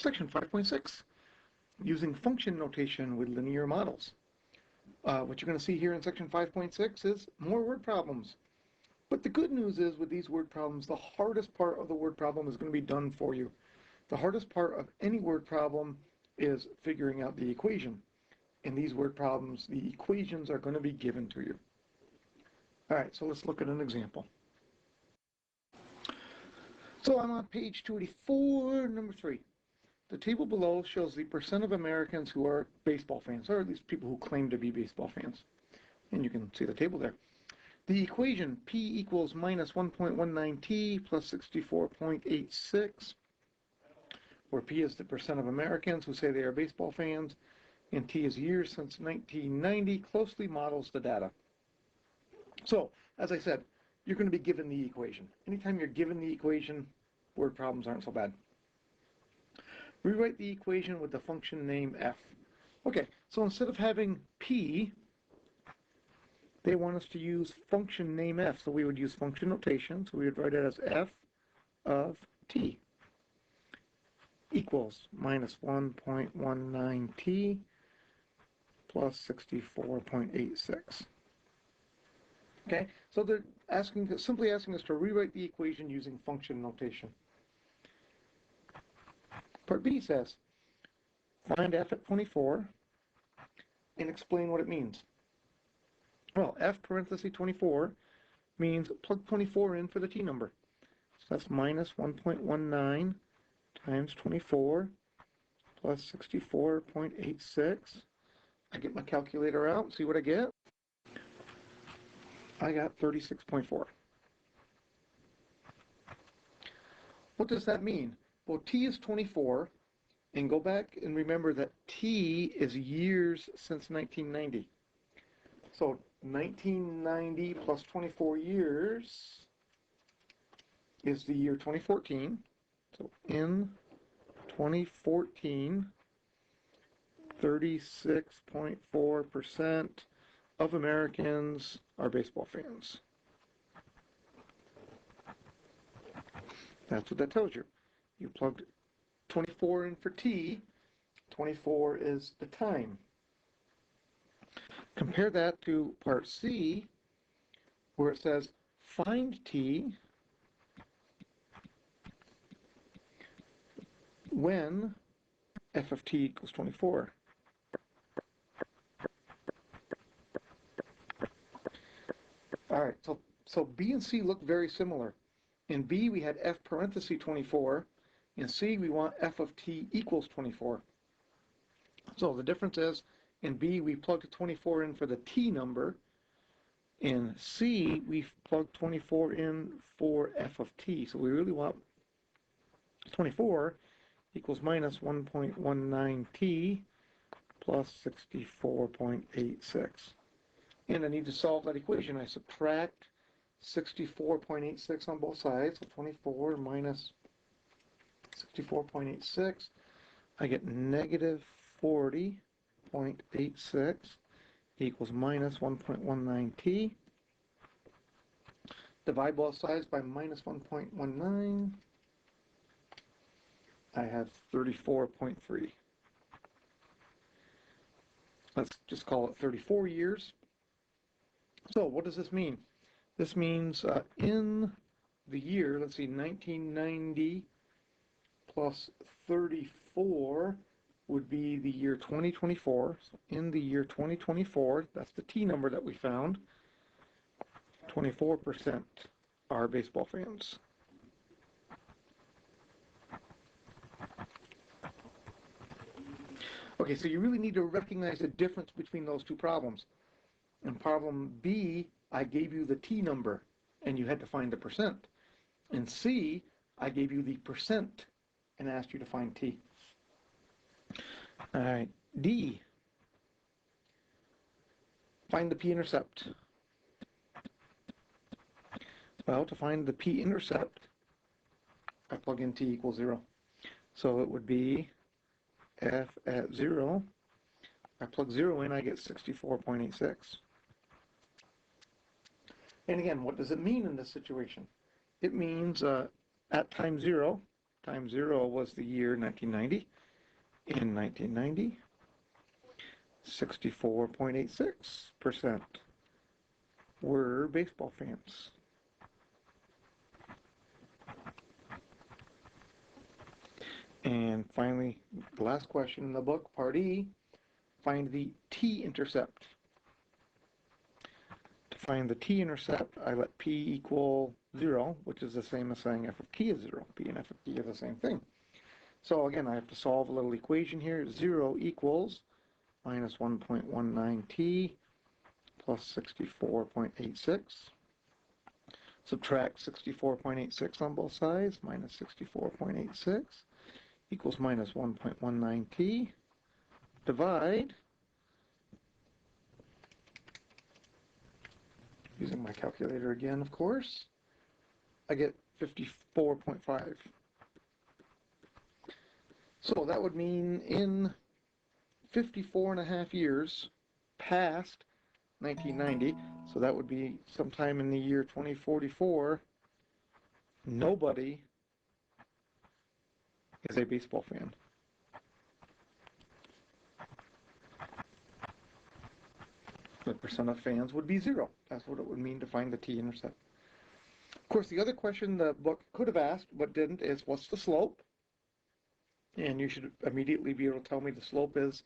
Section 5.6, using function notation with linear models. What you're going to see here in Section 5.6 is more word problems. But the good news is with these word problems, the hardest part of the word problem is going to be done for you. The hardest part of any word problem is figuring out the equation. In these word problems, the equations are going to be given to you. All right, so let's look at an example. So I'm on page 284, number 3. The table below shows the percent of Americans who are baseball fans, or at least people who claim to be baseball fans. And you can see the table there. The equation P equals minus 1.19T plus 64.86, where P is the percent of Americans who say they are baseball fans, and T is years since 1990, closely models the data. So, as I said, you're going to be given the equation. Anytime you're given the equation, word problems aren't so bad. Rewrite the equation with the function name f. Okay, so instead of having P, they want us to use function name f. So we would use function notation. So we would write it as f of t equals minus 1.19t plus 64.86. Okay, so they're simply asking us to rewrite the equation using function notation. Part B says, find f at 24 and explain what it means. Well, f parenthesis 24 means plug 24 in for the t number. So that's minus 1.19 times 24 plus 64.86. I get my calculator out, see what I get. I got 36.4. What does that mean? Well, t is 24, and go back and remember that t is years since 1990. So 1990 plus 24 years is the year 2014. So in 2014, 36.4% of Americans are baseball fans. That's what that tells you. You plugged 24 in for t. 24 is the time. Compare that to part C, where it says find t when f of t equals 24. All right, so B and C look very similar. In B, we had f parenthesis 24. In C, we want f of t equals 24. So the difference is, in B, we plugged 24 in for the t number. In C, we've plugged 24 in for f of t. So we really want 24 equals minus 1.19t plus 64.86. And I need to solve that equation. I subtract 64.86 on both sides. So 24 minus 64.86. I get negative 40.86 equals minus 1.19t. Divide both sides by minus 1.19. I have 34.3. Let's just call it 34 years. So what does this mean? This means in the year, let's see, 1990 plus 34 would be the year 2024. So in the year 2024, that's the t number that we found, 24% are baseball fans. Okay, so you really need to recognize the difference between those two problems. In problem B, I gave you the t number, and you had to find the percent. In C, I gave you the percent and asked you to find t. All right, D, find the p-intercept. Well, to find the p-intercept, I plug in t equals 0. So it would be f at 0. I plug 0 in, I get 64.86. And again, what does it mean in this situation? It means at time 0, times 0 was the year 1990. In 1990, 64.86% were baseball fans. And finally, the last question in the book, part E, find the t-intercept. To find the t-intercept, I let p equal 0, which is the same as saying f of t is 0. P and f of t are the same thing. So again, I have to solve a little equation here. 0 equals minus 1.19t plus 64.86. Subtract 64.86 on both sides, minus 64.86 equals minus 1.19t. Divide, using my calculator again, of course, I get 54.5. So that would mean in 54.5 years past 1990, so that would be sometime in the year 2044, nobody is a baseball fan. The percent of fans would be 0. That's what it would mean to find the t-intercept. Of course, the other question the book could have asked but didn't is, what's the slope? And you should immediately be able to tell me the slope is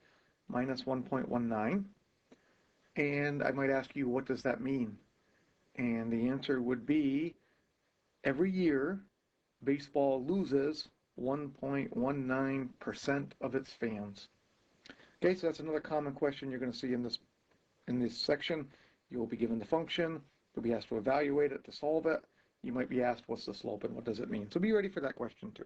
minus 1.19. And I might ask you, what does that mean? And the answer would be, every year, baseball loses 1.19% of its fans. Okay, so that's another common question you're going to see in this section. You will be given the function. You'll be asked to evaluate it, to solve it. You might be asked, what's the slope and what does it mean? So be ready for that question too.